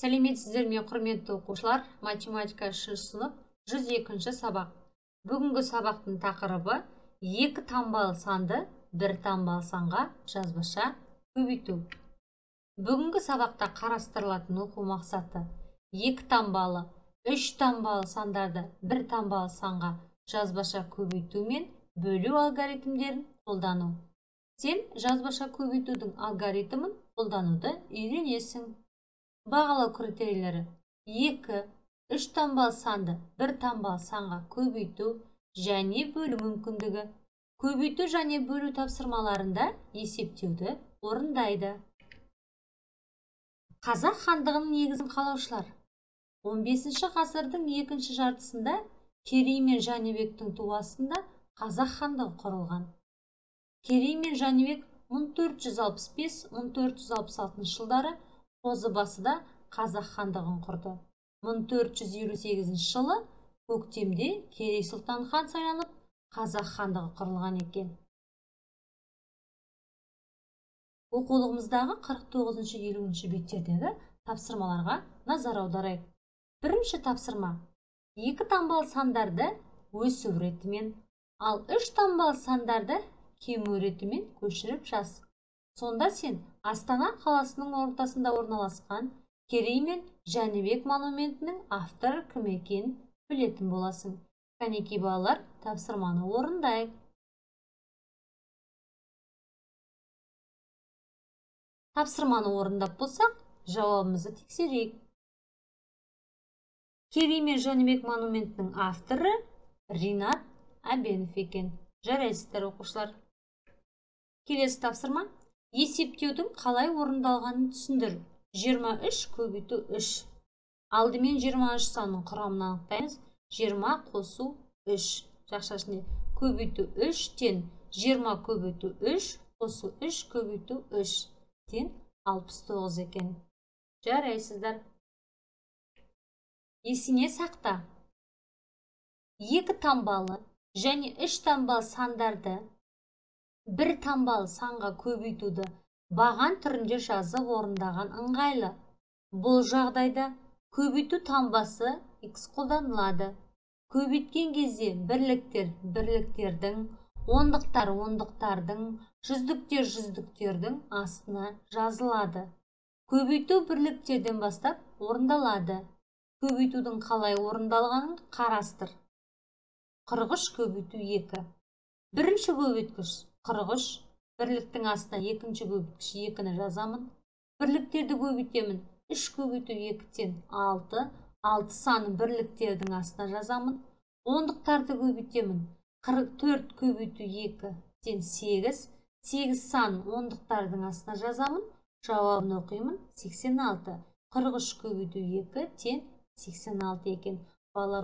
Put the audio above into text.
Сәлеметсіздер ме, құрметті оқушылар? Математика 3 сынып 102 сабақ. Бүгінгі сабақтың тақырыбы 2 таңбалы санды 1 таңбалы санға жазбаша көбейту. Бүгінгі сабақта қарастырылатын оқу мақсаты 2 таңбалы, 3 таңбалы сандарды 1 таңбалы санға жазбаша көбейту мен бөлу алгоритмдерін қолдану. Сен жазбаша көбейтудің алгоритмін қолдануды үйренесің. Бағалау критерийлері 2, 3 таңбалы санды 1 таңбалы санға көбейту және бөлу мүмкіндігі. Көбейту және бөлу тапсырмаларында есептеуді орындайды. Қазақ хандығының негізін қалаушылар. 15 ғасырдың екінші жартысында Керей мен Жәнібектің туасында Қазақ хандығы құрылған. Керей мен Жәнібек 1465-1466 жылдары Қозыбасыда Қазақ хандығын құрды. 1458 жылы көктемде Керей Сұлтан хан сайланып, Қазақ хандығы құрылған екен. Оқулығымыздағы 49-50 беттердегі тапсырмаларға назар аударайық. Бірінші тапсырма: 2 таңбалы сандарды өсу ретімен, ал 3 таңбалы сандарды кему ретімен көшіріп жаз. Сонда сен Астана қаласының ортасында орналасқан Керей мен Жәнібек монументінің авторы кім екенін білетін боласың. Кәнекей балалар, тапсырманы орындайық. Тапсырманы орындап болсақ, жауабымызды тексерейік. Керей мен Жәнібек монументінің авторы Ринат Әбенов екен. Жарайсыздар оқушылар. Келесі тапсырма: есептеудің қалай орындалғанын түсіндір. 23 көбейту 3. Алдымен 23 санның құрамын анықтаймыз. 20 қосу 3. Жақша ішінде көбейту 3 тен 20 көбейту 3 қосу 3 көбейту 3 тен 69 екен. Жарайсыздар. Есіне сақта. 2 таңбалы және 3 таңбалы сандарды 1 таңбалы санға көбейтуді баған түрінде жазып орындаған ыңғайлы. Бұл жағдайда көбейту таңбасы x қолданылады. Көбейткен кезде бірліктер бірліктердің, ондықтар ондықтардың, жүздіктер жүздіктердің астына жазылады. Көбейту бірліктерден бастап орындалады. Көбейтудің қалай орындалғанын қарастыр. 43 көбейту 2. Бірінші көбейткіш 43, бірліктің астына екінші көбейткіш 2-ні жазамын. Бірліктерді көбейтемін. 3 көбейту 2-тен 6, 6 санын бірліктердің астына жазамын. Ондықтарды көбейтемін. 44 көбейту 2-тен 8, 8 санын ондықтардың астына жазамын. Жауабын оқимын: 86. 43 көбейту 2-тен 86 екен. Балалар,